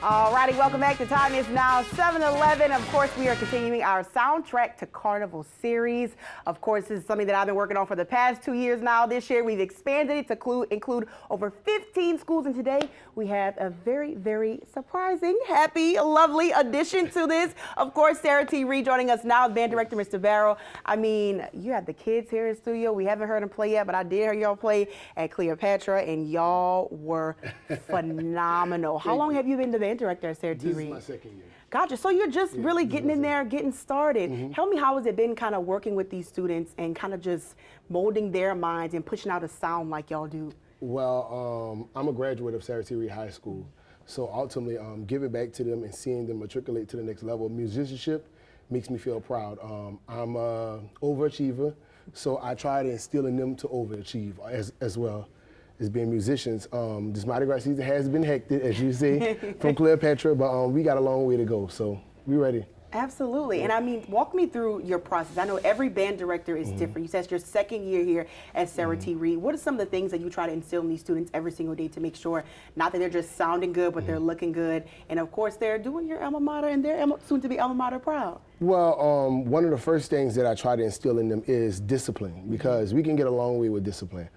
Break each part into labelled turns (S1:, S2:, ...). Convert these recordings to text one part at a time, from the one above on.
S1: Alrighty, welcome back. The time is now 7:11. Of course, we are continuing our Soundtrack to Carnival series. Of course, this is something that I've been working on for the past 2 years now. This year, we've expanded it to include over 15 schools. And today, we have a very, very surprising, happy, lovely addition to this. Of course, Sarah T. Reed joining us now, band director, Mr. Baryl. I mean, you have the kids here in the studio. We haven't heard them play yet, but I did hear y'all play at Cleopatra, and y'all were phenomenal. How long have you been the band director at Sarah T. Reed?
S2: This is my second year.
S1: Gotcha. So you're just really getting in there, getting started. Tell me, how has it been kind of working with these students and kind of just molding their minds and pushing out a sound like y'all do?
S2: Well, I'm a graduate of Sarah T. Reed High School. So ultimately, giving back to them and seeing them matriculate to the next level of musicianship makes me feel proud. I'm an overachiever, so I try to instill in them to overachieve as well as being musicians. This mardi-gras season has been hectic, as you say, from Cleopatra, but we got a long way to go, so we ready.
S1: Absolutely. And I mean, walk me through your process. I know every band director is different. You said it's your second year here at Sarah T. Reed. What are some of the things that you try to instill in these students every single day to make sure, not that they're just sounding good, but they're looking good, and of course they're doing your alma mater and their soon-to-be alma mater proud?
S2: Well, one of the first things that I try to instill in them is discipline, because we can get a long way with discipline.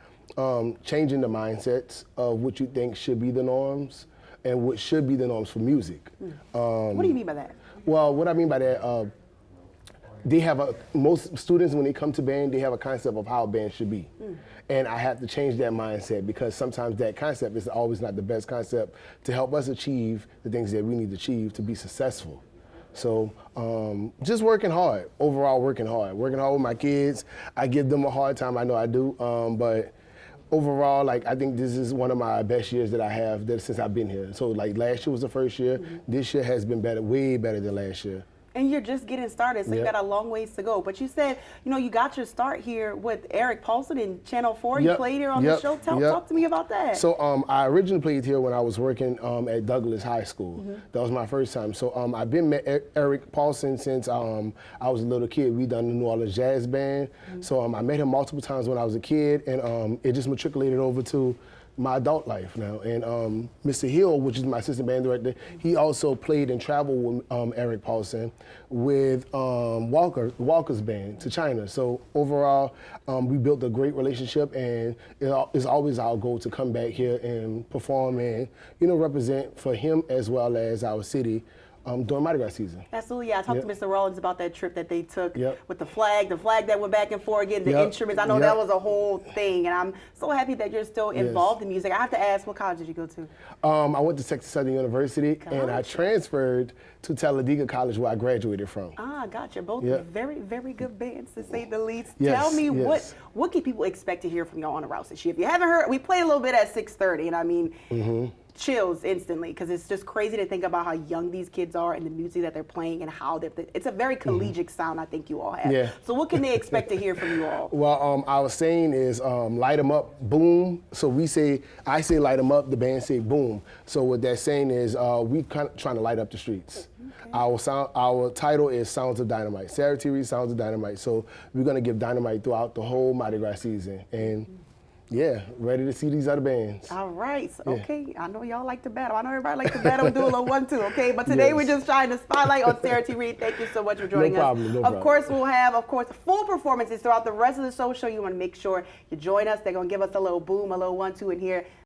S2: Changing the mindsets of what you think should be the norms and what should be the norms for music.
S1: What do you mean by that?
S2: Well, what I mean by that, they have most students, when they come to band, they have a concept of how a band should be. And I have to change that mindset, because sometimes that concept is always not the best concept to help us achieve the things that we need to achieve to be successful. So just working hard, overall working hard with my kids. I give them a hard time, I know I do, but overall, like, I think this is one of my best years that I have since I've been here. So like last year was the first year. This year has been better, way better than last year.
S1: And you're just getting started, so you got a long ways to go. But you said, you know, you got your start here with Eric Paulson in Channel 4. You played here on the show. Talk to me about that.
S2: So I originally played here when I was working at Douglas High School. That was my first time. So I've been met Eric Paulson since I was a little kid. We done the New Orleans Jazz Band. So I met him multiple times when I was a kid, and it just matriculated over to my adult life now. And Mr. Hill, which is my assistant band director, he also played and traveled with Eric Paulson with Walker's band to China. So overall, we built a great relationship, and it's always our goal to come back here and perform and, you know, represent for him as well as our city during Mardi Gras season.
S1: Absolutely, yeah. I talked to Mr. Rollins about that trip that they took with the flag that went back and forth, getting the instruments. I know that was a whole thing, and I'm so happy that you're still involved in music. I have to ask, what college did you go to? I
S2: went to Texas Southern University, and I transferred to Talladega College, where I graduated from.
S1: Ah, gotcha. Both very, very good bands, to say the least. Tell me, what can people expect to hear from y'all on the route this year? If you haven't heard, we played a little bit at 6:30, and I mean, chills instantly, because it's just crazy to think about how young these kids are and the music that they're playing and how it's a very collegiate sound I think you all have. So what can they expect to hear from you all? Well,
S2: our saying is light them up, boom. So I say light them up, the band say boom. So what that saying is we kind of trying to light up the streets. Our title is Sounds of Dynamite. Sarah T. Reed Sounds of Dynamite. So we're gonna give dynamite throughout the whole Mardi Gras season. And yeah, ready to see these other bands.
S1: All right. So, okay, I know y'all like to battle. I know everybody likes to battle and do a little 1-2, okay? But today we're just trying to spotlight on Sarah T. Reed. Thank you so much for joining us.
S2: No problem.
S1: Of course, we'll have, full performances throughout the rest of the show. You want to make sure you join us. They're going to give us a little boom, a little 1-2 in here.